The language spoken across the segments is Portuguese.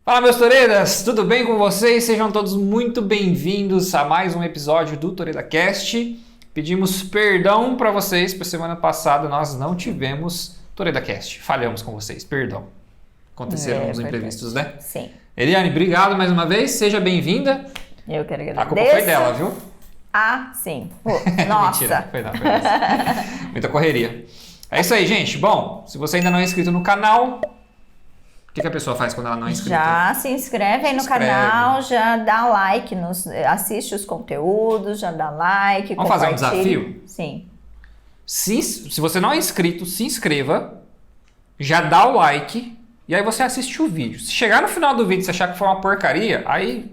Fala, meus Toredas, tudo bem com vocês? Sejam todos muito bem-vindos a mais um episódio do Toreda Cast. Pedimos perdão para vocês, por semana passada nós não tivemos Toreda Cast. Falhamos com vocês, perdão. Aconteceram uns imprevistos, né? Sim. Eliane, obrigado mais uma vez, seja bem-vinda. Eu quero agradecer. A culpa foi dela, viu? Ah, sim. Nossa. Mentira, foi não. Muita correria. É isso aí, gente. Bom, se você ainda não é inscrito no canal, o que a pessoa faz quando ela não é inscrita? Já se inscreve aí no canal, já dá like, assiste os conteúdos, já dá like. Vamos fazer um desafio? Sim. Se você não é inscrito, se inscreva, já dá o like e aí você assiste o vídeo. Se chegar no final do vídeo e você achar que foi uma porcaria, aí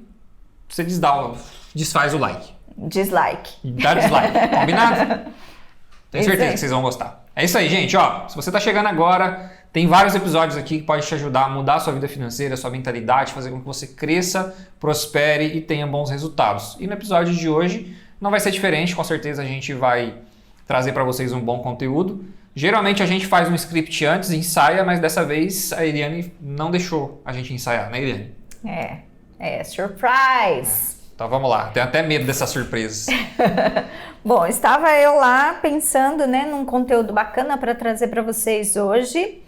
você desfaz o like. Dislike. Dá dislike, combinado? Tenho certeza que vocês vão gostar. É isso aí, gente. Ó, se você está chegando agora, tem vários episódios aqui que podem te ajudar a mudar a sua vida financeira, a sua mentalidade, fazer com que você cresça, prospere e tenha bons resultados. E no episódio de hoje não vai ser diferente, com certeza a gente vai trazer para vocês um bom conteúdo. Geralmente a gente faz um script antes, ensaia, mas dessa vez a Eliane não deixou a gente ensaiar, né, Eliane? Surprise! Então vamos lá, tenho até medo dessas surpresas. Bom, estava eu lá pensando, né, num conteúdo bacana para trazer para vocês hoje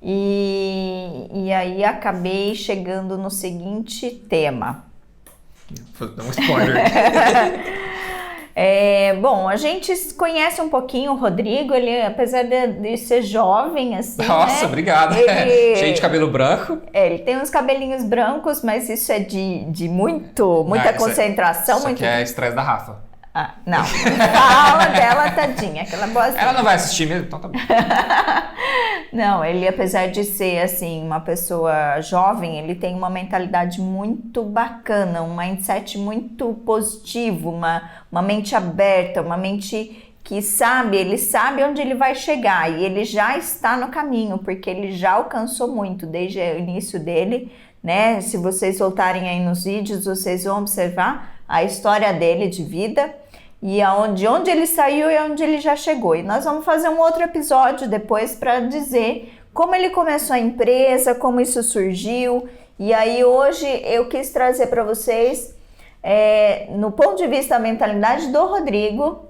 e aí acabei chegando no seguinte tema. Vou dar um spoiler. Bom, a gente conhece um pouquinho o Rodrigo, ele apesar de ser jovem, assim, Nossa, né? obrigado. Cheio de cabelo branco. Ele tem uns cabelinhos brancos, mas isso é de muita concentração. Isso aqui é estresse da Rafa. Ah, não, fala dela, tadinha, aquela boazinha. Ela não vai assistir mesmo, então tá bom. Não, ele apesar de ser assim uma pessoa jovem, ele tem uma mentalidade muito bacana, um mindset muito positivo, uma mente aberta, uma mente que ele sabe onde ele vai chegar e ele já está no caminho, porque ele já alcançou muito desde o início dele, né? Se vocês voltarem aí nos vídeos, vocês vão observar a história dele de vida e de onde ele saiu e onde ele já chegou. E nós vamos fazer um outro episódio depois para dizer como ele começou a empresa, como isso surgiu. E aí hoje eu quis trazer para vocês, no ponto de vista da mentalidade do Rodrigo,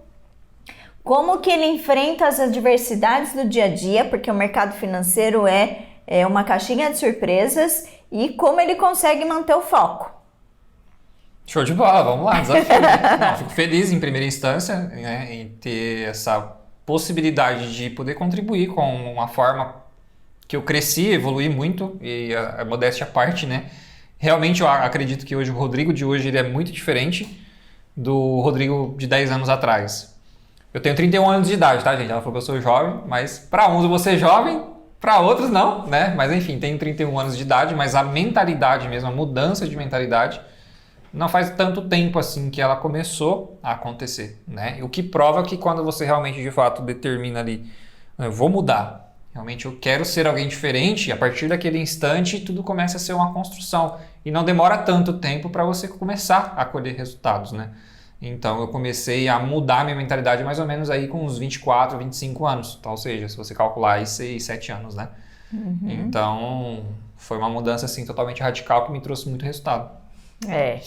como que ele enfrenta as adversidades do dia a dia, porque o mercado financeiro é uma caixinha de surpresas, e como ele consegue manter o foco. Show de bola, vamos lá, desafio. Não, fico feliz em primeira instância, né, em ter essa possibilidade de poder contribuir com uma forma que eu cresci, evoluí muito, e a modéstia à parte, né? Realmente eu acredito que hoje o Rodrigo de hoje ele é muito diferente do Rodrigo de 10 anos atrás. Eu tenho 31 anos de idade, tá, gente? Ela falou que eu sou jovem, mas para uns eu vou ser jovem, para outros não, né? Mas enfim, tenho 31 anos de idade, mas a mentalidade mesmo, a mudança de mentalidade, não faz tanto tempo assim que ela começou a acontecer, né? O que prova que quando você realmente de fato determina ali, eu vou mudar, realmente eu quero ser alguém diferente, a partir daquele instante tudo começa a ser uma construção e não demora tanto tempo para você começar a colher resultados, né? Então eu comecei a mudar minha mentalidade mais ou menos aí com uns 24, 25 anos, tá? Ou seja, se você calcular aí 6, 7 anos, né? Uhum. Então foi uma mudança assim totalmente radical que me trouxe muito resultado.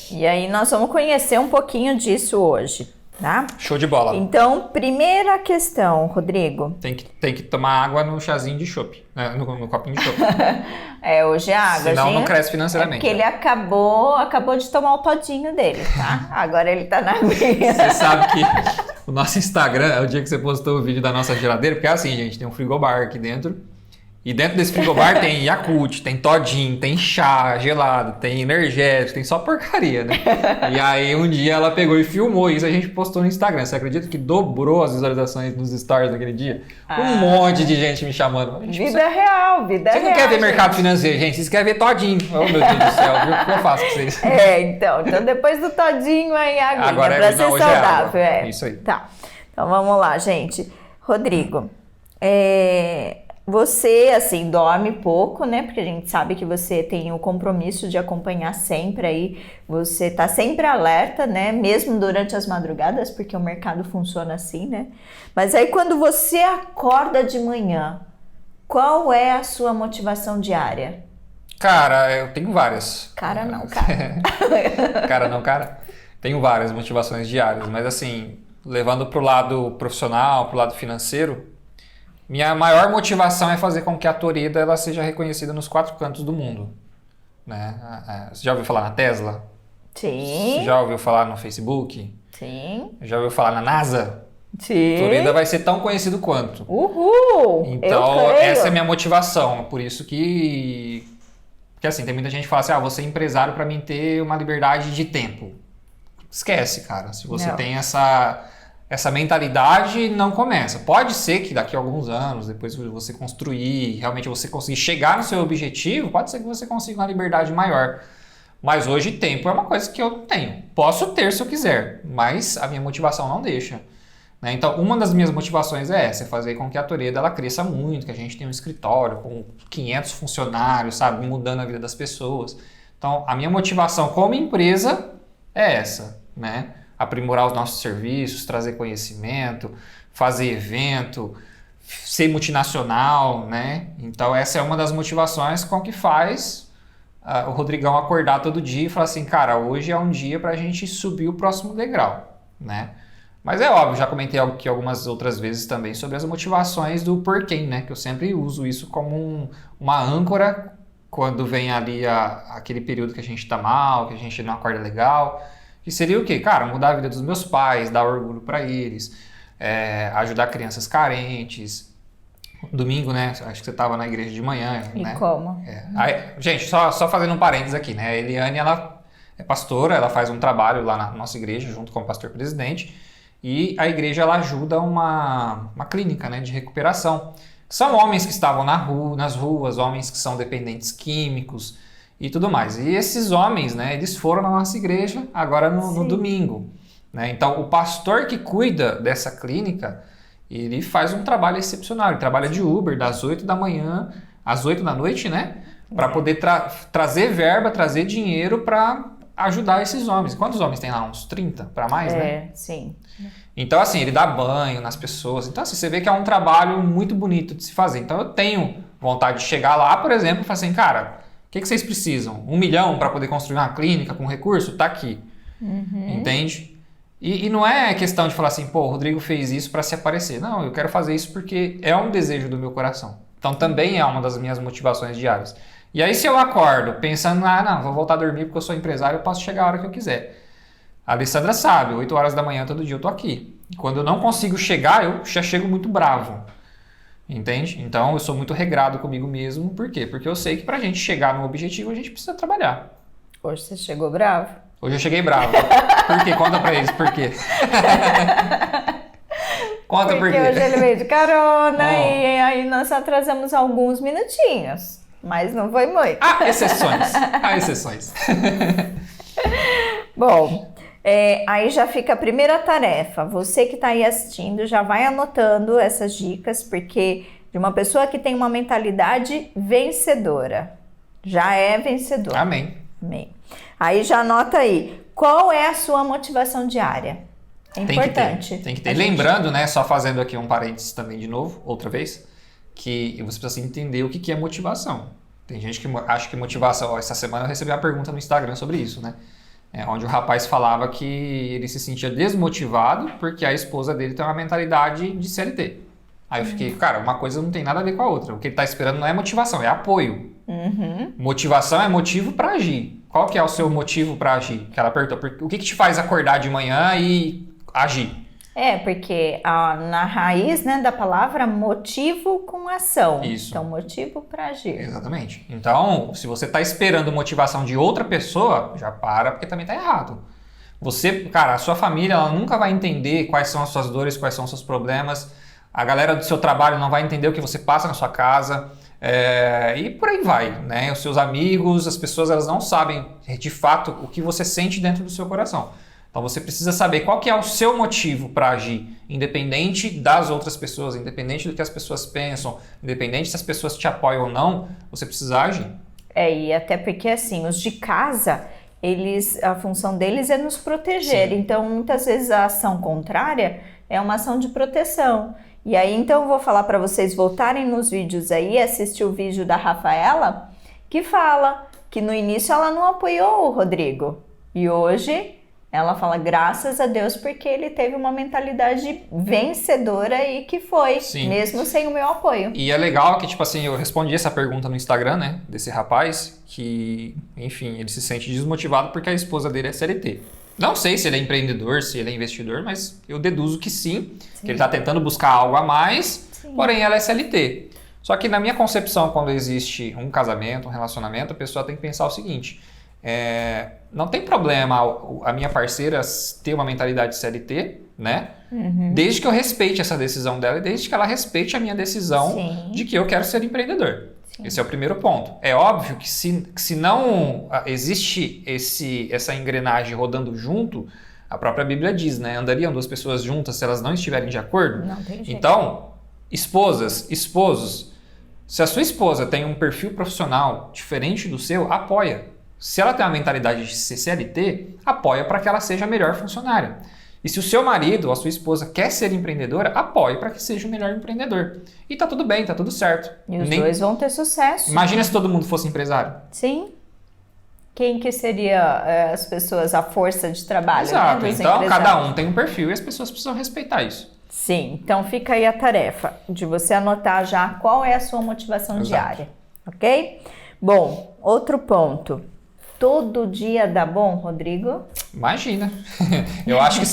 E aí nós vamos conhecer um pouquinho disso hoje, tá? Show de bola. Então, primeira questão, Rodrigo. Tem que tomar água no chazinho de chopp, né? no copinho de chopp. Hoje é água, senão não cresce financeiramente. Porque ele acabou de tomar o todinho dele, tá? Agora ele tá na aguinha. Você sabe que o nosso Instagram é o dia que você postou o vídeo da nossa geladeira, porque é assim, gente, tem um frigobar aqui dentro. E dentro desse frigobar tem Yakult, tem todinho, tem chá gelado, tem energético, tem só porcaria, né? E aí um dia ela pegou e filmou isso, a gente postou no Instagram. Você acredita que dobrou as visualizações nos stories naquele dia? Um monte de gente me chamando. Vida real. Você não quer ver mercado financeiro, gente? Vocês querem ver todinho. Oh, meu Deus do céu, viu? O que eu faço com vocês? Então depois do todinho aí a aguinha, agora pra ser saudável. Isso aí. Tá, então vamos lá, gente. Rodrigo, você, assim, dorme pouco, né? Porque a gente sabe que você tem o compromisso de acompanhar sempre aí. Você tá sempre alerta, né? Mesmo durante as madrugadas, porque o mercado funciona assim, né? Mas aí quando você acorda de manhã, qual é a sua motivação diária? Cara, eu tenho várias. Cara não, cara. Cara não, cara. Tenho várias motivações diárias, mas assim, levando pro lado profissional, pro lado financeiro, minha maior motivação é fazer com que a Toreda ela seja reconhecida nos 4 cantos do mundo, né? Você já ouviu falar na Tesla? Sim. Você já ouviu falar no Facebook? Sim. Já ouviu falar na NASA? Sim. Toreda vai ser tão conhecido quanto. Uhul! Então, eu creio. essa é a minha motivação. Por isso que... Porque assim, tem muita gente que fala assim, vou ser empresário para mim ter uma liberdade de tempo. Esquece, cara. Se você Não. tem essa mentalidade, não começa. Pode ser que daqui a alguns anos, depois que você construir, realmente você conseguir chegar no seu objetivo, pode ser que você consiga uma liberdade maior. Mas hoje tempo é uma coisa que eu não tenho. Posso ter se eu quiser, mas a minha motivação não deixa. Né? Então, uma das minhas motivações é essa, é fazer com que a Toreda ela cresça muito, que a gente tenha um escritório com 500 funcionários, sabe, mudando a vida das pessoas. Então, a minha motivação como empresa é essa, né? Aprimorar os nossos serviços, trazer conhecimento, fazer evento, ser multinacional, né? Então, essa é uma das motivações com que faz o Rodrigão acordar todo dia e falar assim, cara, hoje é um dia para a gente subir o próximo degrau, né? Mas é óbvio, já comentei aqui algumas outras vezes também sobre as motivações do porquê, né? Que eu sempre uso isso como uma âncora quando vem ali aquele período que a gente tá mal, que a gente não acorda legal. Que seria o quê? Cara, mudar a vida dos meus pais, dar orgulho para eles, ajudar crianças carentes. Domingo, né? Acho que você tava na igreja de manhã, E né? como? Aí, gente, só fazendo um parênteses aqui, né? A Eliane, ela é pastora, ela faz um trabalho lá na nossa igreja, junto com o pastor presidente. E a igreja ela ajuda uma clínica, né, de recuperação. São homens que estavam nas ruas, homens que são dependentes químicos e tudo mais. E esses homens, né, eles foram na nossa igreja agora no domingo. Né? Então, o pastor que cuida dessa clínica, ele faz um trabalho excepcional. Ele trabalha de Uber das 8 da manhã às 8 da noite, né? Para poder trazer verba, trazer dinheiro para ajudar esses homens. Quantos homens tem lá? Uns 30 para mais, né? Sim. Então, assim, ele dá banho nas pessoas. Então, assim, você vê que é um trabalho muito bonito de se fazer. Então, eu tenho vontade de chegar lá, por exemplo, e falar assim, cara, o que vocês precisam? 1 milhão para poder construir uma clínica com recurso? Tá aqui. Entende? E não é questão de falar assim, pô, o Rodrigo fez isso para se aparecer. Não, eu quero fazer isso porque é um desejo do meu coração. Então, também é uma das minhas motivações diárias. E aí, se eu acordo pensando, não, vou voltar a dormir porque eu sou empresário, eu posso chegar a hora que eu quiser. A Alessandra sabe, 8 horas da manhã todo dia eu tô aqui. Quando eu não consigo chegar, eu já chego muito bravo. Entende? Então eu sou muito regrado comigo mesmo. Por quê? Porque eu sei que pra gente chegar no objetivo a gente precisa trabalhar. Hoje você chegou bravo? Hoje eu cheguei bravo. Por quê? Conta pra eles por quê. Conta por quê. Porque hoje ele veio de carona e aí nós atrasamos alguns minutinhos. Mas não foi muito. Há exceções. Há exceções. Bom, aí já fica a primeira tarefa. Você que está aí assistindo já vai anotando essas dicas, porque de uma pessoa que tem uma mentalidade vencedora, já é vencedor. Amém. Amém. Aí já anota aí, qual é a sua motivação diária? É importante. Tem que ter. Lembrando, né, só fazendo aqui um parênteses também de novo, outra vez, que você precisa entender o que é motivação. Tem gente que acha que motivação... Essa semana eu recebi uma pergunta no Instagram sobre isso, né? Onde o rapaz falava que ele se sentia desmotivado porque a esposa dele tem uma mentalidade de CLT. Aí eu fiquei, cara, uma coisa não tem nada a ver com a outra. O que ele está esperando não é motivação, é apoio. Motivação é motivo para agir. Qual que é o seu motivo para agir? Que ela perguntou, o que te faz acordar de manhã e agir? Porque na raiz, né, da palavra, motivo com ação. Isso. Então, motivo para agir. Exatamente. Então, se você está esperando motivação de outra pessoa, já para, porque também está errado. Você, cara, a sua família, ela nunca vai entender quais são as suas dores, quais são os seus problemas. A galera do seu trabalho não vai entender o que você passa na sua casa. E por aí vai, né? Os seus amigos, as pessoas, elas não sabem de fato o que você sente dentro do seu coração. Então você precisa saber qual que é o seu motivo para agir, independente das outras pessoas, independente do que as pessoas pensam, independente se as pessoas te apoiam ou não, você precisa agir. E até porque assim, os de casa, a função deles é nos proteger. Sim. Então muitas vezes a ação contrária é uma ação de proteção. E aí então eu vou falar para vocês voltarem nos vídeos aí, assistir o vídeo da Rafaela, que fala que no início ela não apoiou o Rodrigo. E hoje ela fala graças a Deus porque ele teve uma mentalidade vencedora e que foi, Sim. mesmo sem o meu apoio. E é legal que, tipo assim, eu respondi essa pergunta no Instagram, né, desse rapaz, que, enfim, ele se sente desmotivado porque a esposa dele é CLT. Não sei se ele é empreendedor, se ele é investidor, mas eu deduzo que sim. Que ele está tentando buscar algo a mais, porém ela é CLT. Só que na minha concepção, quando existe um casamento, um relacionamento, a pessoa tem que pensar o seguinte, não tem problema a minha parceira ter uma mentalidade CLT, né? Desde que eu respeite essa decisão dela e desde que ela respeite a minha decisão de que eu quero ser empreendedor. Esse é o primeiro ponto. É óbvio que se não existe essa engrenagem rodando junto, a própria Bíblia diz, né? Andariam duas pessoas juntas se elas não estiverem de acordo? Não tem jeito. Então, esposas, esposos, se a sua esposa tem um perfil profissional diferente do seu, apoia. Se ela tem uma mentalidade de ser CLT, apoia para que ela seja a melhor funcionária. E se o seu marido ou a sua esposa quer ser empreendedora, apoie para que seja o melhor empreendedor. E tá tudo bem, tá tudo certo. E os dois vão ter sucesso. Imagina se todo mundo fosse empresário. Sim. Quem que seria as pessoas, a força de trabalho? Exato. Né, então, cada um tem um perfil e as pessoas precisam respeitar isso. Sim. Então, fica aí a tarefa de você anotar já qual é a sua motivação diária. Ok? Bom, outro ponto. Todo dia dá bom, Rodrigo? Imagina. Eu acho que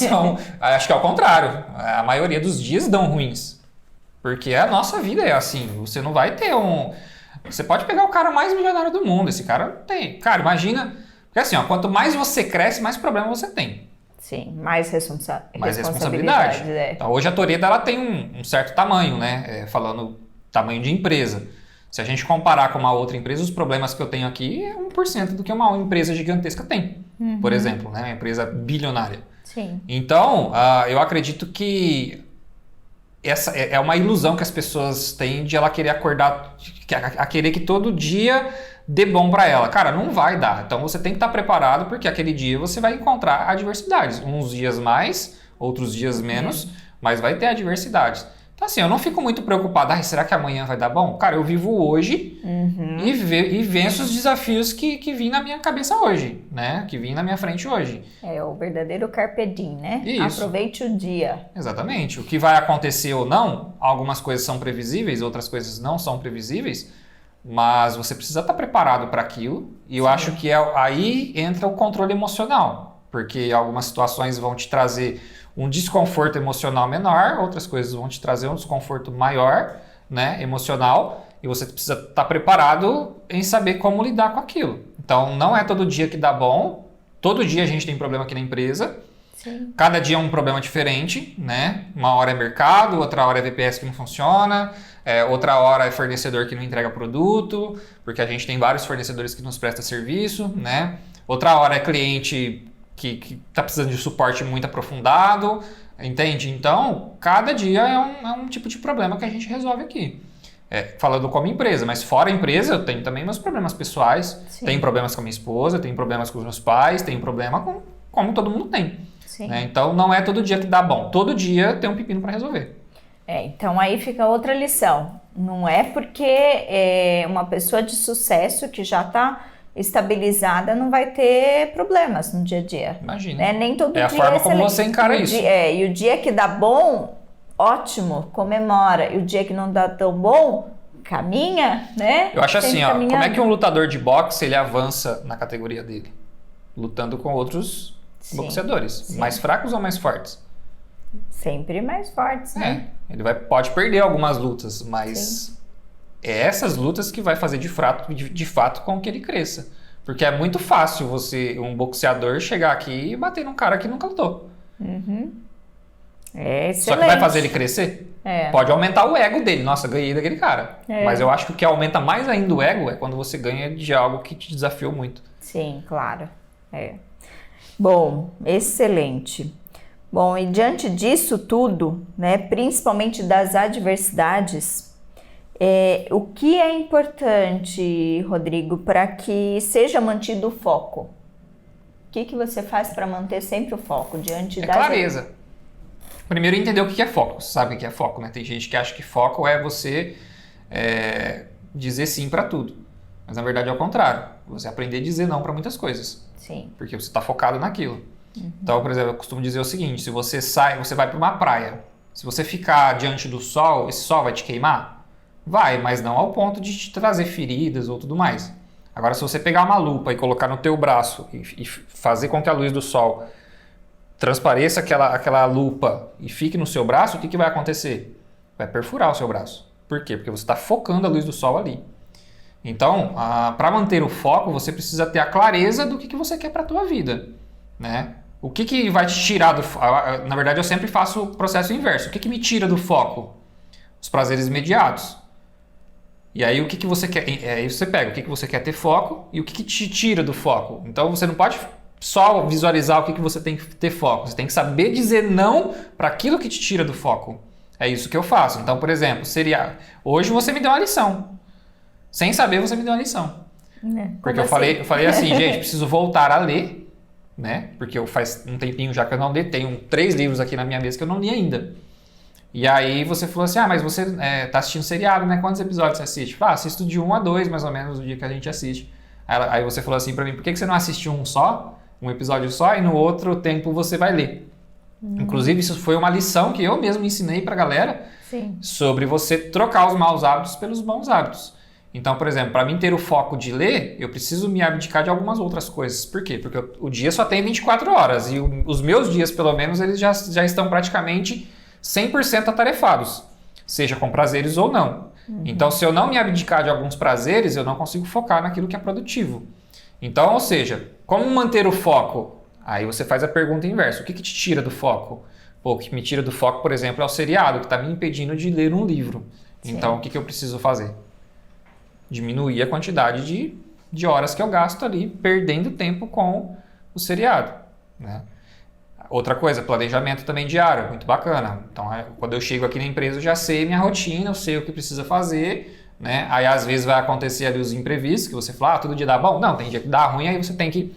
acho que é o contrário. A maioria dos dias dão ruins. Porque a nossa vida é assim. Você não vai ter Você pode pegar o cara mais milionário do mundo. Esse cara não tem. Cara, imagina. Porque assim, quanto mais você cresce, mais problema você tem. Sim, mais Mais responsabilidade. responsabilidade. Então, hoje a Toreda ela tem um certo tamanho, né? Falando tamanho de empresa. Se a gente comparar com uma outra empresa, os problemas que eu tenho aqui é 1% do que uma empresa gigantesca tem, por exemplo, né? Uma empresa bilionária. Sim. Então, eu acredito que essa é uma ilusão que as pessoas têm de ela querer acordar, a querer que todo dia dê bom para ela. Cara, não vai dar. Então, você tem que estar preparado porque aquele dia você vai encontrar adversidades. Uns dias mais, outros dias menos, mas vai ter adversidades. Então, assim, eu não fico muito preocupado. Será que amanhã vai dar bom? Cara, eu vivo hoje e venço os desafios que vêm na minha cabeça hoje, né? Que vêm na minha frente hoje. É o verdadeiro carpe diem, né? Isso. Aproveite o dia. Exatamente. O que vai acontecer ou não, algumas coisas são previsíveis, outras coisas não são previsíveis, mas você precisa estar preparado para aquilo. E eu acho que aí entra o controle emocional, porque algumas situações vão te trazer um desconforto emocional menor, outras coisas vão te trazer um desconforto maior, né, emocional, e você precisa estar preparado em saber como lidar com aquilo. Então, não é todo dia que dá bom, todo dia a gente tem problema aqui na empresa, Sim. Cada dia é um problema diferente, né? Uma hora é mercado, outra hora é VPS que não funciona, outra hora é fornecedor que não entrega produto, porque a gente tem vários fornecedores que nos prestam serviço, né? Outra hora é cliente que está precisando de suporte muito aprofundado, entende? Então, cada dia é um tipo de problema que a gente resolve aqui. Falando como empresa, mas fora a empresa eu tenho também meus problemas pessoais, tenho problemas com a minha esposa, tenho problemas com os meus pais, tenho problema como todo mundo tem. Né? Então, não é todo dia que dá bom, todo dia tem um pepino para resolver. Então aí fica outra lição. Não é porque uma pessoa de sucesso que já está estabilizada não vai ter problemas no dia a dia. Imagina. Nem todo dia a forma como você encara isso. E o dia que dá bom, ótimo, comemora. E o dia que não dá tão bom, caminha, né? Eu acho assim, como é que um lutador de boxe ele avança na categoria dele? Lutando com outros boxeadores. Sim. Mais fracos ou mais fortes? Sempre mais fortes, né? Ele pode perder algumas lutas, mas essas lutas que vai fazer de fato com que ele cresça. Porque é muito fácil um boxeador, chegar aqui e bater num cara que nunca lutou. Só que vai fazer ele crescer? Pode aumentar o ego dele. Nossa, ganhei daquele cara. Mas eu acho que o que aumenta mais ainda o ego é quando você ganha de algo que te desafiou muito. Sim, claro. Bom, excelente. Bom, e diante disso tudo, né, principalmente das adversidades, o que é importante, Rodrigo, para que seja mantido o foco? O que você faz para manter sempre o foco diante das... clareza. Primeiro, entender o que é foco. Você sabe o que é foco, né? Tem gente que acha que foco é você dizer sim para tudo. Mas na verdade é o contrário. Você aprender a dizer não para muitas coisas. Sim. Porque você está focado naquilo. Então, por exemplo, eu costumo dizer o seguinte, se você sai, você vai para uma praia. Se você ficar diante do sol, esse sol vai te queimar? Vai, mas não ao ponto de te trazer feridas ou tudo mais. Agora, se você pegar uma lupa e colocar no teu braço e fazer com que a luz do sol transpareça aquela lupa e fique no seu braço, o que vai acontecer? Vai perfurar o seu braço. Por quê? Porque você está focando a luz do sol ali. Então, para manter o foco, você precisa ter a clareza do que você quer para a tua vida, né? O que vai te tirar do foco? Na verdade, eu sempre faço o processo inverso. O que me tira do foco? Os prazeres imediatos. E aí, o que você quer? Aí você pega o que você quer ter foco e o que te tira do foco. Então, você não pode só visualizar o que você tem que ter foco. Você tem que saber dizer não para aquilo que te tira do foco. É isso que eu faço. Então, por exemplo, hoje você me deu uma lição. Sem saber, você me deu uma lição. Porque eu falei assim, gente, preciso voltar a ler, né? Porque faz um tempinho já que eu não li, tenho 3 livros aqui na minha mesa que eu não li ainda. E aí você falou assim, mas você tá assistindo seriado, né? Quantos episódios você assiste? Assisto de 1 a 2, mais ou menos, no dia que a gente assiste. Aí você falou assim pra mim, por que você não assiste um episódio só, e no outro tempo você vai ler? Inclusive, isso foi uma lição que eu mesmo ensinei pra galera. Sim. Sobre você trocar os maus hábitos pelos bons hábitos. Então, por exemplo, para mim ter o foco de ler, eu preciso me abdicar de algumas outras coisas. Por quê? Porque o dia só tem 24 horas e os meus dias, pelo menos, eles já estão praticamente 100% atarefados, seja com prazeres ou não. Então, se eu não me abdicar de alguns prazeres, eu não consigo focar naquilo que é produtivo. Então, ou seja, como manter o foco? Aí você faz a pergunta inversa. O que te tira do foco? O que me tira do foco, por exemplo, é o seriado, que está me impedindo de ler um livro. Sim. Então, o que eu preciso fazer? Diminuir a quantidade de horas que eu gasto ali perdendo tempo com o seriado, né? Outra coisa, planejamento também diário, muito bacana. Então, quando eu chego aqui na empresa, eu já sei minha rotina, eu sei o que precisa fazer, né? Aí, às vezes, vai acontecer ali os imprevistos, que você fala, todo dia dá bom. Não, tem dia que dá ruim, aí você tem que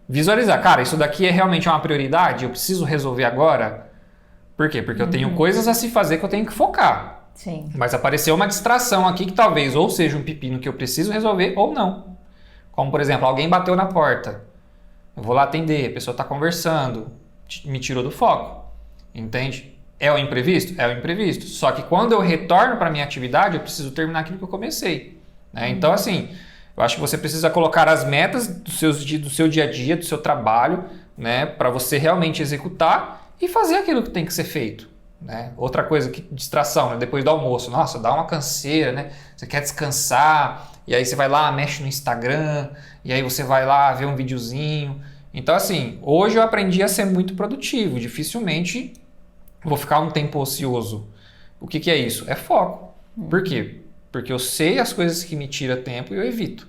visualizar. Cara, isso daqui é realmente uma prioridade? Eu preciso resolver agora? Por quê? Porque eu tenho coisas a se fazer que eu tenho que focar. Sim. Mas apareceu uma distração aqui que talvez ou seja um pepino que eu preciso resolver ou não. Como, por exemplo, alguém bateu na porta. Eu vou lá atender, a pessoa está conversando, me tirou do foco. Entende? É o imprevisto? É o imprevisto. Só que quando eu retorno para a minha atividade, eu preciso terminar aquilo que eu comecei, né? Então, assim, eu acho que você precisa colocar as metas do seu dia a dia, do seu trabalho, né? Para você realmente executar e fazer aquilo que tem que ser feito. Né? Outra coisa, distração, né? Depois do almoço, nossa, dá uma canseira, né? Você quer descansar, e aí você vai lá, mexe no Instagram, e aí você vai lá ver um videozinho. Então, assim, hoje eu aprendi a ser muito produtivo, dificilmente vou ficar um tempo ocioso. O que é isso? É foco. Por quê? Porque eu sei as coisas que me tiram tempo e eu evito.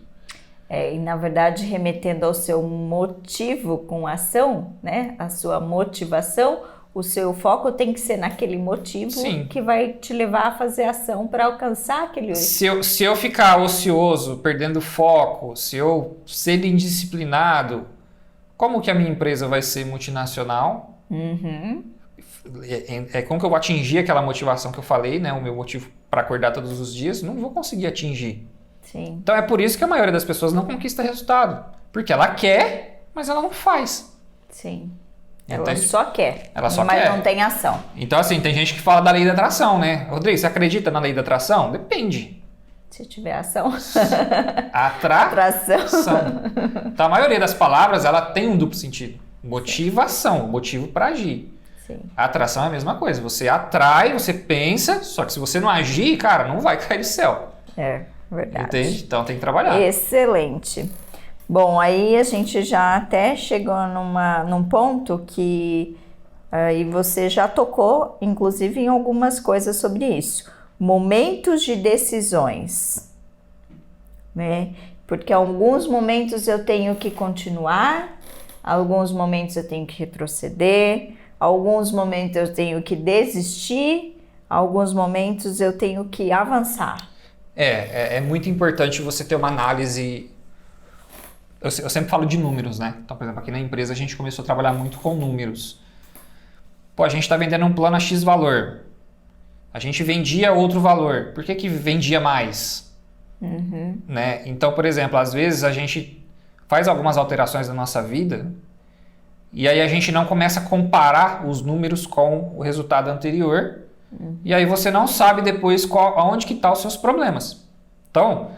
E na verdade, remetendo ao seu motivo com ação, né? A sua motivação, o seu foco tem que ser naquele motivo. Sim. Que vai te levar a fazer ação para alcançar aquele... Se eu ficar ocioso, perdendo foco, se eu ser indisciplinado, como que a minha empresa vai ser multinacional? Como que eu vou atingir aquela motivação que eu falei, né? O meu motivo para acordar todos os dias? Não vou conseguir atingir. Sim. Então é por isso que a maioria das pessoas não conquista resultado. Porque ela quer, mas ela não faz. Sim. Entende? Ela só quer, mas quer. Não tem ação. Então, assim, tem gente que fala da lei da atração, né? Rodrigo, você acredita na lei da atração? Depende. Se tiver ação. Atração. Então, a maioria das palavras, ela tem um duplo sentido. Motivação, motivo para agir. Sim. A atração é a mesma coisa. Você atrai, você pensa, só que se você não agir, cara, não vai cair do céu. É, verdade. Entende? Então, tem que trabalhar. Excelente. Bom, aí a gente já até chegou num ponto que aí você já tocou, inclusive, em algumas coisas sobre isso. Momentos de decisões, né? Porque alguns momentos eu tenho que continuar, alguns momentos eu tenho que retroceder, alguns momentos eu tenho que desistir, alguns momentos eu tenho que avançar. É muito importante você ter uma análise. Eu sempre falo de números, né? Então, por exemplo, aqui na empresa a gente começou a trabalhar muito com números. Pô, a gente está vendendo um plano a X valor. A gente vendia outro valor. Por que vendia mais? Né? Então, por exemplo, às vezes a gente faz algumas alterações na nossa vida e aí a gente não começa a comparar os números com o resultado anterior e aí você não sabe depois aonde que estão os seus problemas. Então,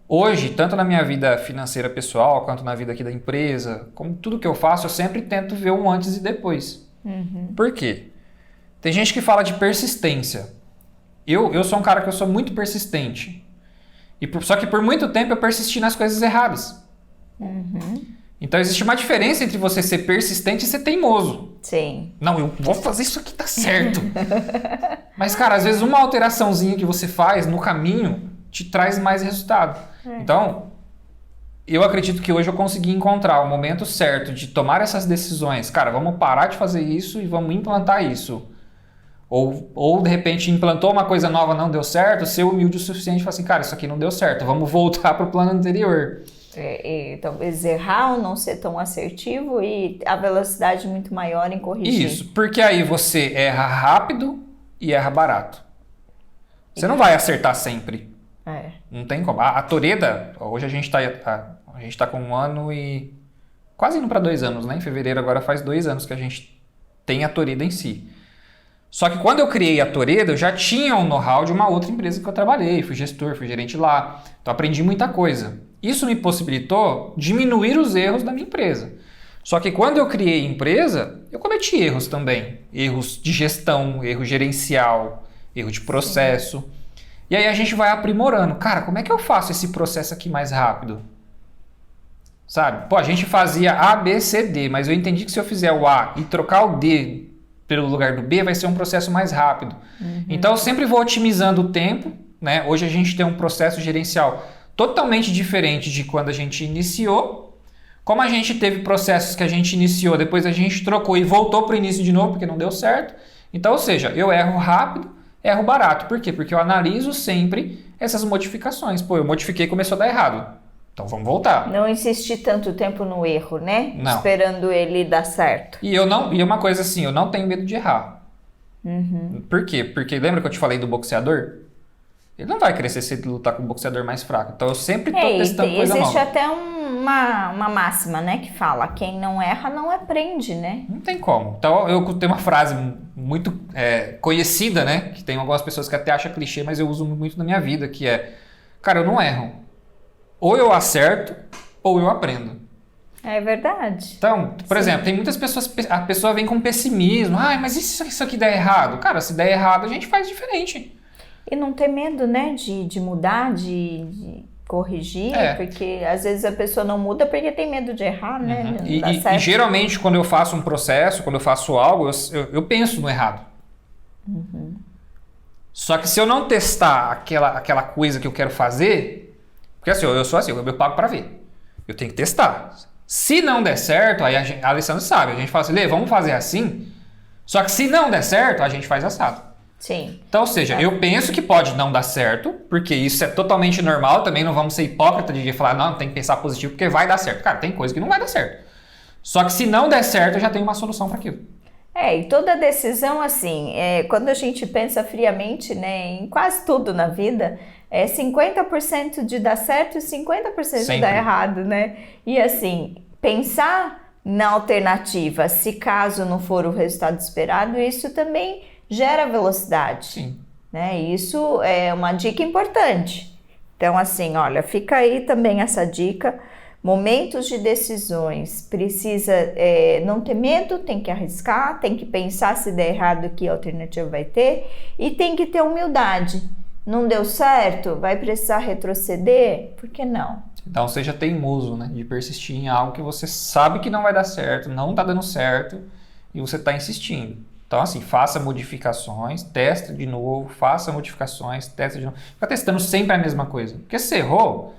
hoje, tanto na minha vida financeira pessoal, quanto na vida aqui da empresa, como tudo que eu faço, eu sempre tento ver um antes e depois. Por quê? Tem gente que fala de persistência. Eu sou um cara que eu sou muito persistente. Só que por muito tempo eu persisti nas coisas erradas. Então existe uma diferença entre você ser persistente e ser teimoso. Sim. Não, eu vou fazer isso aqui, tá certo. Mas, cara, às vezes uma alteraçãozinha que você faz no caminho te traz mais resultado. Então, eu acredito que hoje eu consegui encontrar o momento certo de tomar essas decisões. Cara, vamos parar de fazer isso e vamos implantar isso. Ou de repente implantou uma coisa nova, não deu certo, ser humilde o suficiente e falar assim, cara, isso aqui não deu certo, vamos voltar para o plano anterior. E talvez errar ou não ser tão assertivo e a velocidade muito maior em corrigir. Isso, porque aí você erra rápido e erra barato. Você não vai acertar sempre. Não tem como. A Toreda, hoje a gente tá com 1 ano e quase indo para 2 anos, né? Em fevereiro agora faz 2 anos que a gente tem a Toreda em si. Só que quando eu criei a Toreda, eu já tinha um know-how de uma outra empresa que eu trabalhei, fui gestor, fui gerente lá, então aprendi muita coisa. Isso me possibilitou diminuir os erros da minha empresa. Só que quando eu criei a empresa, eu cometi erros também. Erros de gestão, erro gerencial, erro de processo. Sim. E aí a gente vai aprimorando. Cara, como é que eu faço esse processo aqui mais rápido? Sabe? Pô, a gente fazia A, B, C, D, mas eu entendi que se eu fizer o A e trocar o D pelo lugar do B, vai ser um processo mais rápido. Então eu sempre vou otimizando o tempo, né? Hoje a gente tem um processo gerencial totalmente diferente de quando a gente iniciou. Como a gente teve processos que a gente iniciou, depois a gente trocou e voltou para o início de novo porque não deu certo. Então, ou seja, eu erro rápido, erro barato. Por quê? Porque eu analiso sempre essas modificações. Pô, eu modifiquei e começou a dar errado. Então vamos voltar. Não insistir tanto tempo no erro, né? Não. Esperando ele dar certo. E uma coisa assim, eu não tenho medo de errar. Por quê? Porque lembra que eu te falei do boxeador? Ele não vai crescer se ele lutar com um boxeador mais fraco. Então eu sempre tô testando coisa nova. Existe até uma máxima, né, que fala, quem não erra não aprende, né? Não tem como. Então eu tenho uma frase muito conhecida, né? Que tem algumas pessoas que até acham clichê, mas eu uso muito na minha vida, que é, cara, eu não erro. Ou eu acerto, ou eu aprendo. É verdade. Então, por exemplo, tem muitas pessoas, a pessoa vem com pessimismo. Ai, mas e se isso aqui der errado? Cara, se der errado, a gente faz diferente. E não ter medo, né, de mudar, de corrigir, porque às vezes a pessoa não muda porque tem medo de errar, né? E geralmente, quando eu faço um processo, quando eu faço algo, eu penso no errado. Só que se eu não testar aquela coisa que eu quero fazer... Porque assim, eu sou assim, eu pago pra ver. Eu tenho que testar. Se não der certo, aí a Alessandra sabe. A gente fala assim, Lê, vamos fazer assim. Só que se não der certo, a gente faz assado. Sim. Então, ou seja, eu penso que pode não dar certo, porque isso é totalmente normal. Também não vamos ser hipócrita de falar, não, tem que pensar positivo, porque vai dar certo. Cara, tem coisa que não vai dar certo. Só que se não der certo, eu já tenho uma solução para aquilo. E toda decisão, assim, quando a gente pensa friamente, né, em quase tudo na vida, 50% de dar certo e 50% de dar errado, né? E assim, pensar na alternativa, se caso não for o resultado esperado, isso também gera velocidade. Sim. Né? Isso é uma dica importante. Então, assim, olha, fica aí também essa dica. Momentos de decisões, precisa não ter medo, tem que arriscar, tem que pensar se der errado que alternativa vai ter e tem que ter humildade. Não deu certo, vai precisar retroceder? Por que não? Então seja teimoso, né? De persistir em algo que você sabe que não vai dar certo, não está dando certo e você está insistindo. Então assim, faça modificações, testa de novo, faça modificações, testa de novo. Fica testando sempre a mesma coisa. Porque se errou,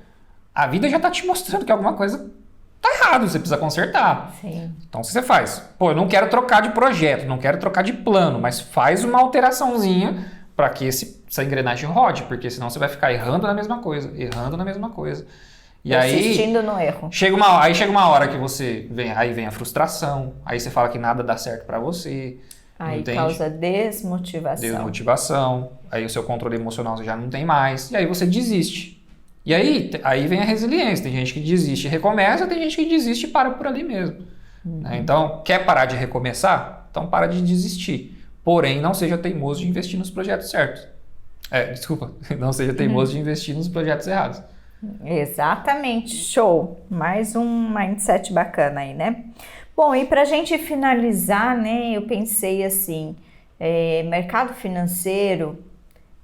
a vida já está te mostrando que alguma coisa está errado, você precisa consertar. Sim. Então o que você faz? Pô, eu não quero trocar de projeto, não quero trocar de plano, mas faz uma alteraçãozinha para que essa engrenagem rode, porque senão você vai ficar errando na mesma coisa. E insistindo no erro. Chega uma hora que você vem a frustração, aí você fala que nada dá certo para você. Aí causa desmotivação. Aí o seu controle emocional você já não tem mais, e aí você desiste. E aí vem a resiliência. Tem gente que desiste e recomeça, tem gente que desiste e para por ali mesmo. Né? Então, quer parar de recomeçar? Então para de desistir. Porém, não seja teimoso de investir nos projetos certos. Desculpa, não seja teimoso de investir nos projetos errados. Exatamente, show. Mais um mindset bacana aí, né? Bom, e para a gente finalizar, né, eu pensei assim, mercado financeiro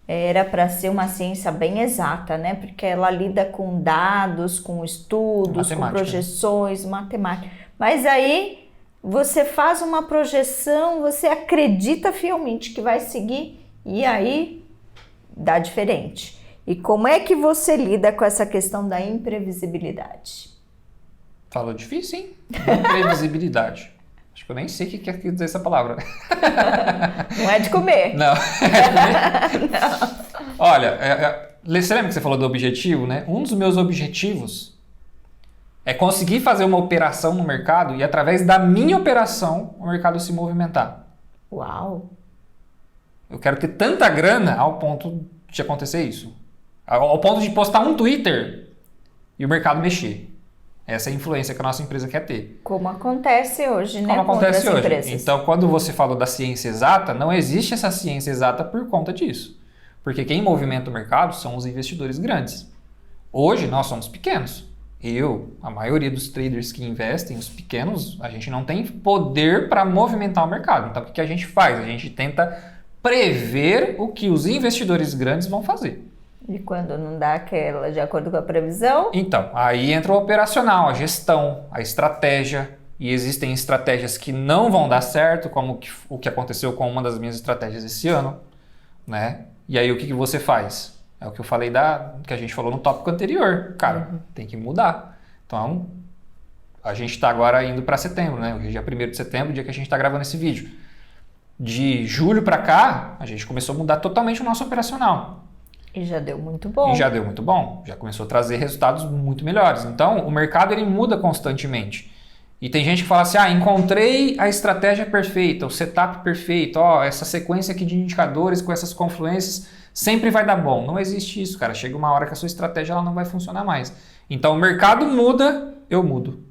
era para ser uma ciência bem exata, né? Porque ela lida com dados, com estudos, com projeções, matemática. Mas aí você faz uma projeção, você acredita fielmente que vai seguir e aí dá diferente. E como é que você lida com essa questão da imprevisibilidade? Falou difícil, hein? Imprevisibilidade. Acho que eu nem sei o que quer dizer essa palavra. Não é de comer. Não. Não. Olha, você lembra que você falou do objetivo, né? Um dos meus objetivos é conseguir fazer uma operação no mercado e através da minha operação o mercado se movimentar. Uau! Eu quero ter tanta grana ao ponto de acontecer isso. Ao ponto de postar um Twitter e o mercado mexer. Essa é a influência que a nossa empresa quer ter. Como acontece hoje, né? Como acontece hoje. Empresas. Então, quando você falou da ciência exata, não existe essa ciência exata por conta disso. Porque quem movimenta o mercado são os investidores grandes. Hoje, nós somos pequenos. A maioria dos traders que investem, os pequenos, a gente não tem poder para movimentar o mercado. Então, o que a gente faz? A gente tenta prever o que os investidores grandes vão fazer. E quando não dá aquela de acordo com a previsão? Então, aí entra o operacional, a gestão, a estratégia. E existem estratégias que não vão dar certo, como o que aconteceu com uma das minhas estratégias esse ano, né? E aí o que você faz? É o que eu falei que a gente falou no tópico anterior. Cara, tem que mudar. Então, a gente está agora indo para setembro, né? Hoje é 1º de setembro, o dia que a gente está gravando esse vídeo. De julho para cá, a gente começou a mudar totalmente o nosso operacional. E já deu muito bom. Já começou a trazer resultados muito melhores. Então, o mercado ele muda constantemente. E tem gente que fala assim, encontrei a estratégia perfeita, o setup perfeito, essa sequência aqui de indicadores com essas confluências sempre vai dar bom. Não existe isso, cara. Chega uma hora que a sua estratégia ela não vai funcionar mais. Então, o mercado muda, eu mudo.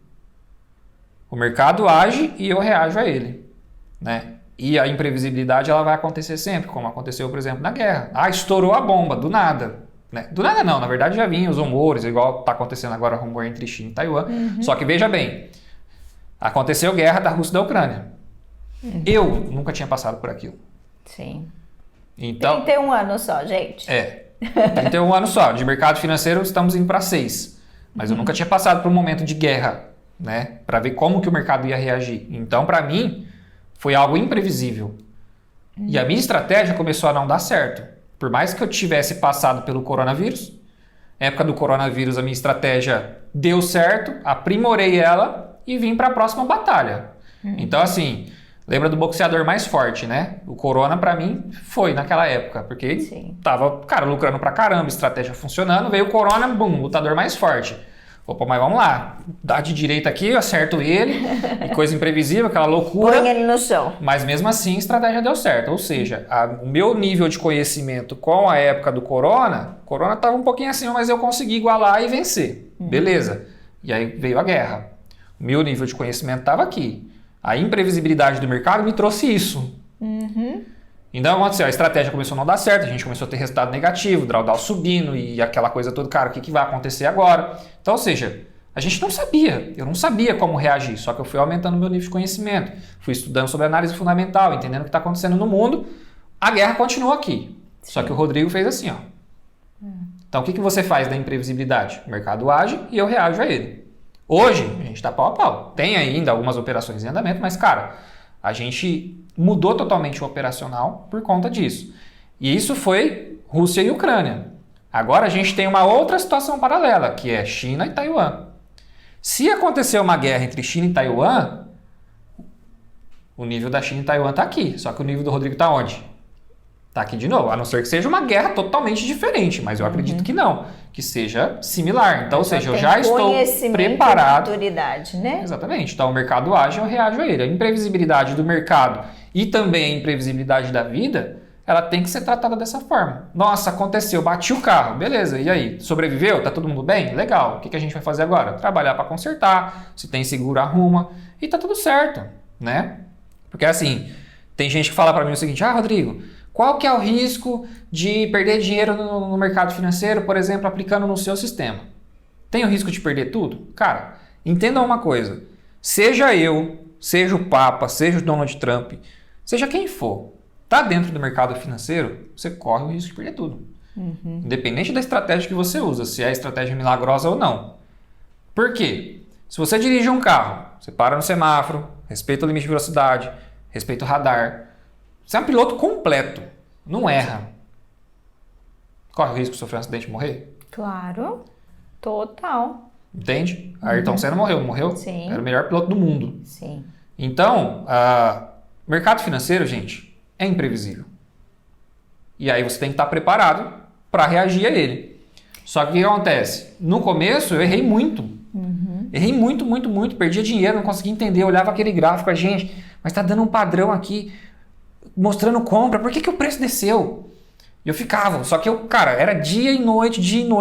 O mercado age e eu reajo a ele, né? E a imprevisibilidade ela vai acontecer sempre, como aconteceu, por exemplo, na guerra. Estourou a bomba, do nada. Né? Do nada não, na verdade já vinham os rumores, igual está acontecendo agora o rumor entre China e Taiwan. Só que veja bem, aconteceu guerra da Rússia e da Ucrânia. Eu nunca tinha passado por aquilo. Sim. Então, 31 anos só, gente. 31 anos só. De mercado financeiro estamos indo para 6. Mas eu nunca tinha passado por um momento de guerra, né? Para ver como que o mercado ia reagir. Então, para mim, foi algo imprevisível. E a minha estratégia começou a não dar certo. Por mais que eu tivesse passado pelo coronavírus, na época do coronavírus a minha estratégia deu certo, aprimorei ela e vim para a próxima batalha. Então assim, lembra do boxeador mais forte, né? O corona para mim foi naquela época, porque ele tava, lucrando pra caramba, estratégia funcionando, veio o corona, bum, lutador mais forte. Opa, mas vamos lá, dá de direita aqui, eu acerto ele, e coisa imprevisível, aquela loucura. Põe ele no chão. Mas mesmo assim, a estratégia deu certo. Ou seja, o meu nível de conhecimento com a época do corona estava um pouquinho acima, mas eu consegui igualar e vencer. Beleza. E aí veio a guerra. O meu nível de conhecimento estava aqui. A imprevisibilidade do mercado me trouxe isso. Então, aconteceu, a estratégia começou a não dar certo, a gente começou a ter resultado negativo, drawdown subindo e aquela coisa toda, cara, o que vai acontecer agora? Então, ou seja, a gente não sabia, eu não sabia como reagir, só que eu fui aumentando meu nível de conhecimento, fui estudando sobre análise fundamental, entendendo o que está acontecendo no mundo, a guerra continua aqui. Só que o Rodrigo fez assim, Então, o que você faz da imprevisibilidade? O mercado age e eu reajo a ele. Hoje, a gente está pau a pau. Tem ainda algumas operações em andamento, mas, cara, a gente mudou totalmente o operacional por conta disso. E isso foi Rússia e Ucrânia. Agora a gente tem uma outra situação paralela, que é China e Taiwan. Se acontecer uma guerra entre China e Taiwan, o nível da China e Taiwan está aqui. Só que o nível do Rodrigo está onde? Está aqui de novo. A não ser que seja uma guerra totalmente diferente, mas eu acredito que não. Que seja similar. Então, ou seja, eu já estou preparado. Maturidade, né? Exatamente. Então, o mercado age, eu reajo a ele. A imprevisibilidade do mercado e também a imprevisibilidade da vida, ela tem que ser tratada dessa forma. Nossa, aconteceu, bati o carro, beleza, e aí? Sobreviveu? Tá todo mundo bem? Legal, o que a gente vai fazer agora? Trabalhar para consertar, se tem seguro, arruma, e tá tudo certo, né? Porque assim, tem gente que fala para mim o seguinte, Rodrigo, qual que é o risco de perder dinheiro no mercado financeiro, por exemplo, aplicando no seu sistema? Tem o risco de perder tudo? Cara, entenda uma coisa, seja eu, seja o Papa, seja o Donald Trump, seja quem for, tá dentro do mercado financeiro, você corre o risco de perder tudo. Independente da estratégia que você usa, se é a estratégia milagrosa ou não. Por quê? Se você dirige um carro, você para no semáforo, respeita o limite de velocidade, respeita o radar, você é um piloto completo, não erra. Corre o risco de sofrer um acidente e morrer? Claro, total. Entende? Ayrton Senna morreu? Sim. Era o melhor piloto do mundo. Sim. Então, mercado financeiro, gente, é imprevisível. E aí você tem que estar preparado para reagir a ele. Só que o que acontece? No começo eu errei muito. Errei muito. Perdia dinheiro, não conseguia entender. Eu olhava aquele gráfico, gente, mas está dando um padrão aqui, mostrando compra. Por que o preço desceu? E eu ficava. Só que eu, cara, era dia e noite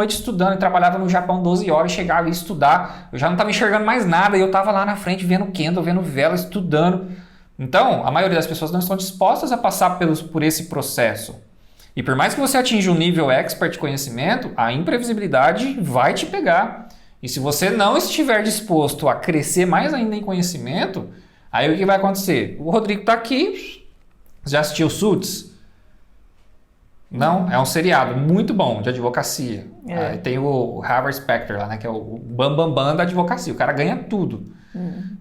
estudando. Eu trabalhava no Japão 12 horas, chegava a estudar. Eu já não estava enxergando mais nada. E eu estava lá na frente vendo candle, vendo vela, estudando. Então, a maioria das pessoas não estão dispostas a passar por esse processo. E por mais que você atinja um nível expert de conhecimento, a imprevisibilidade vai te pegar. E se você não estiver disposto a crescer mais ainda em conhecimento, aí o que vai acontecer? O Rodrigo está aqui, já assistiu Suits? Não? É um seriado muito bom de advocacia. Aí tem o Harvey Specter lá, né, que é o bambambam da advocacia. O cara ganha tudo.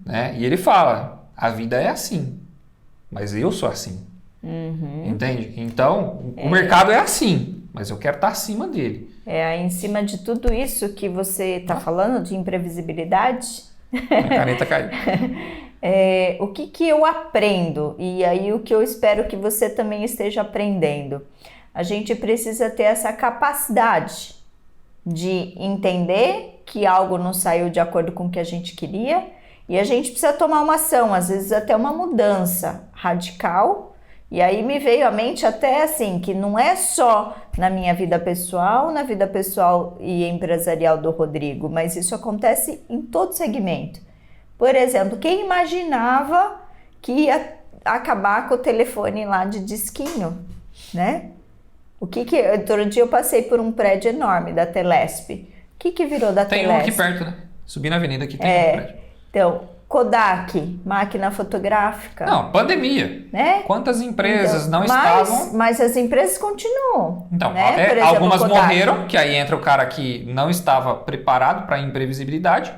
Né? E ele fala, a vida é assim, mas eu sou assim. Entende? Então, o mercado é assim, mas eu quero estar acima dele. Em cima de tudo isso que você está falando de imprevisibilidade, minha caneta caiu. O que eu aprendo? E aí o que eu espero que você também esteja aprendendo. A gente precisa ter essa capacidade de entender que algo não saiu de acordo com o que a gente queria e a gente precisa tomar uma ação, às vezes até uma mudança radical. E aí me veio à mente até assim, que não é só na minha vida pessoal e empresarial do Rodrigo, mas isso acontece em todo segmento. Por exemplo, quem imaginava que ia acabar com o telefone lá de disquinho, né? Outro dia eu passei por um prédio enorme da Telesp. O que virou da Telesp? Tem um aqui perto, né? Subi na avenida aqui, tem um prédio. Então, Kodak, máquina fotográfica. Não, pandemia. Né? Quantas empresas não estavam... Mas as empresas continuam. Então, né? Por exemplo, algumas Kodak. morreram, que aí entra o cara que não estava preparado para a imprevisibilidade.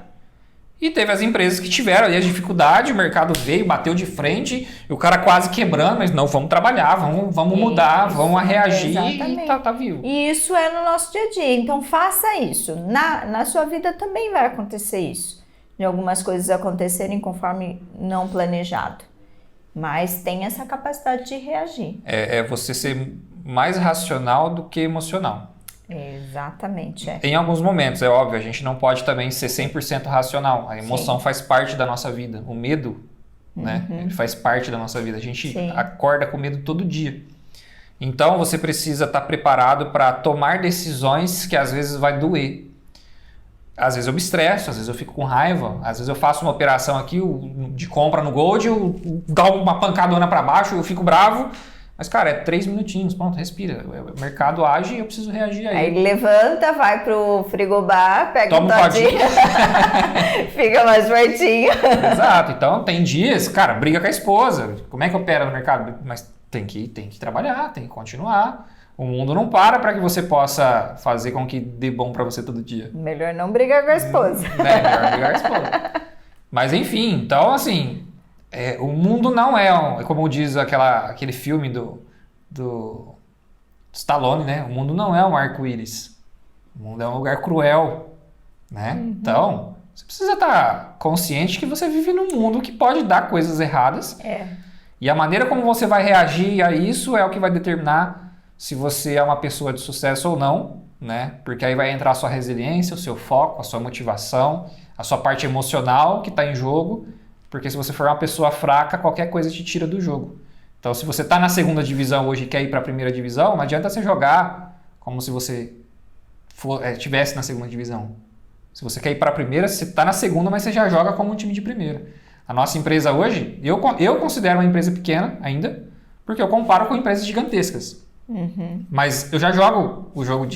E teve as empresas que tiveram aí a dificuldade, o mercado veio, bateu de frente, e o cara quase quebrando, mas não, vamos trabalhar, vamos mudar, vamos reagir exatamente. E tá vivo. E isso é no nosso dia a dia, então faça isso. Na sua vida também vai acontecer isso. De algumas coisas acontecerem conforme não planejado. Mas tem essa capacidade de reagir. É você ser mais racional do que emocional. Exatamente. Em alguns momentos, é óbvio, a gente não pode também ser 100% racional. A emoção faz parte da nossa vida. O medo, né, ele faz parte da nossa vida. A gente acorda com medo todo dia. Então, você precisa estar preparado para tomar decisões que às vezes vai doer. Às vezes eu me estresso, às vezes eu fico com raiva, às vezes eu faço uma operação aqui de compra no Gold, eu dou uma pancadona para baixo, eu fico bravo. Mas, cara, é 3 minutinhos, pronto, respira. O mercado age e eu preciso reagir a ele. Aí levanta, vai pro frigobar, pega toma um todinho. Fica mais pertinho. Exato. Então, tem dias, cara, briga com a esposa. Como é que opera no mercado? Mas tem que trabalhar, tem que continuar. O mundo não para que você possa fazer com que dê bom para você todo dia. Melhor não brigar com a esposa. Melhor brigar com a esposa. Mas, enfim, então, assim... o mundo não é como diz aquele filme do Stallone, né? O mundo não é um arco-íris. O mundo é um lugar cruel, né? Então, você precisa estar consciente que você vive num mundo que pode dar coisas erradas. E a maneira como você vai reagir a isso é o que vai determinar se você é uma pessoa de sucesso ou não, né? Porque aí vai entrar a sua resiliência, o seu foco, a sua motivação, a sua parte emocional que está em jogo. Porque se você for uma pessoa fraca, qualquer coisa te tira do jogo. Então, se você está na segunda divisão hoje e quer ir para a primeira divisão, não adianta você jogar como se você estivesse na segunda divisão. Se você quer ir para a primeira, você está na segunda, mas você já joga como um time de primeira. A nossa empresa hoje, eu considero uma empresa pequena ainda, porque eu comparo com empresas gigantescas. Mas eu já jogo o jogo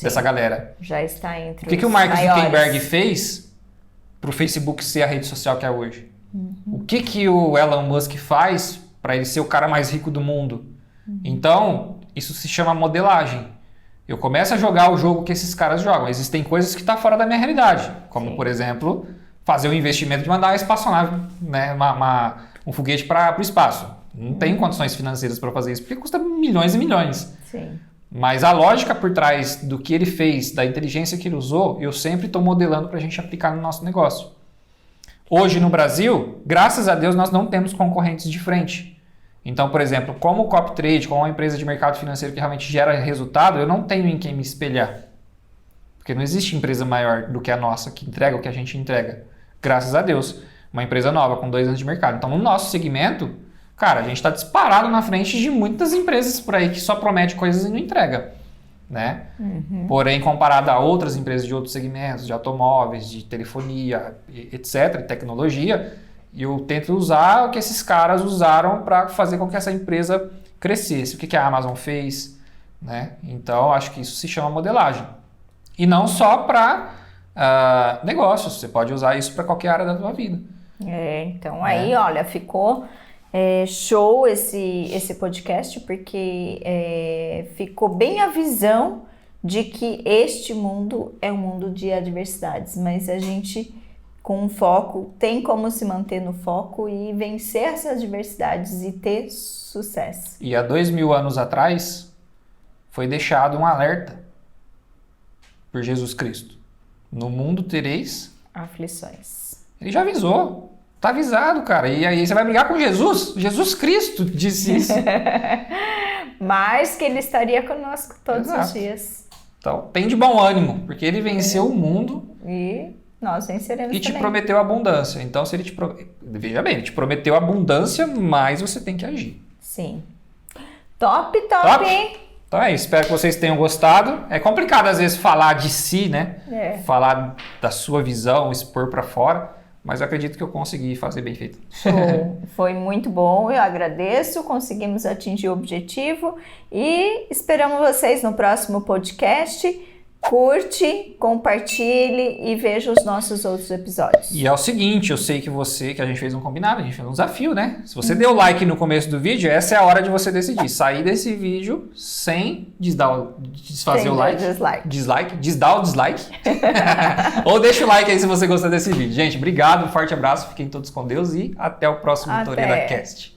dessa galera. Já está entre O que o Mark Zuckerberg fez para o Facebook ser a rede social que é hoje? O que o Elon Musk faz para ele ser o cara mais rico do mundo? Então, isso se chama modelagem. Eu começo a jogar o jogo que esses caras jogam. Existem coisas que estão fora da minha realidade, como, por exemplo, fazer o investimento de mandar uma espaçonave, né, um foguete para o espaço. Não tenho condições financeiras para fazer isso, porque custa milhões e milhões. Sim. Mas a lógica por trás do que ele fez, da inteligência que ele usou, eu sempre estou modelando para a gente aplicar no nosso negócio. Hoje no Brasil, graças a Deus, nós não temos concorrentes de frente. Então, por exemplo, como o CopTrade, como uma empresa de mercado financeiro que realmente gera resultado, eu não tenho em quem me espelhar. Porque não existe empresa maior do que a nossa, que entrega o que a gente entrega. Graças a Deus. Uma empresa nova, com 2 anos de mercado. Então, no nosso segmento, cara, a gente está disparado na frente de muitas empresas por aí que só promete coisas e não entrega. Né? Porém, comparado a outras empresas de outros segmentos, de automóveis, de telefonia, etc., tecnologia, eu tento usar o que esses caras usaram para fazer com que essa empresa crescesse. O que a Amazon fez, né? Então, acho que isso se chama modelagem. E não só para negócios, você pode usar isso para qualquer área da sua vida. Então aí, olha, ficou show esse podcast, porque ficou bem a visão de que este mundo é um mundo de adversidades, mas a gente, com um foco, tem como se manter no foco e vencer essas adversidades e ter sucesso. E há 2000 anos atrás, foi deixado um alerta por Jesus Cristo. No mundo tereis aflições. Ele já avisou. Tá avisado, cara. E aí você vai brigar com Jesus? Jesus Cristo disse isso. Mas que ele estaria conosco todos os dias. Então, tem de bom ânimo, porque ele venceu o mundo. E nós venceremos e te também. Prometeu abundância. Então, se ele veja bem, ele te prometeu abundância, mas você tem que agir. Sim. Top. Então é isso. Espero que vocês tenham gostado. É complicado, às vezes, falar de si, né? Falar da sua visão, expor para fora. Mas eu acredito que eu consegui fazer bem feito. Show. Foi muito bom, eu agradeço. Conseguimos atingir o objetivo. E esperamos vocês no próximo podcast. Curte, compartilhe e veja os nossos outros episódios. E é o seguinte, eu sei que a gente fez um combinado, a gente fez um desafio, né? Se você deu like no começo do vídeo, essa é a hora de você decidir. Sair desse vídeo sem desfazer o like. Desdar o dislike. Ou deixa o like aí se você gostou desse vídeo. Gente, obrigado, forte abraço, fiquem todos com Deus e até o próximo Toreda Cast.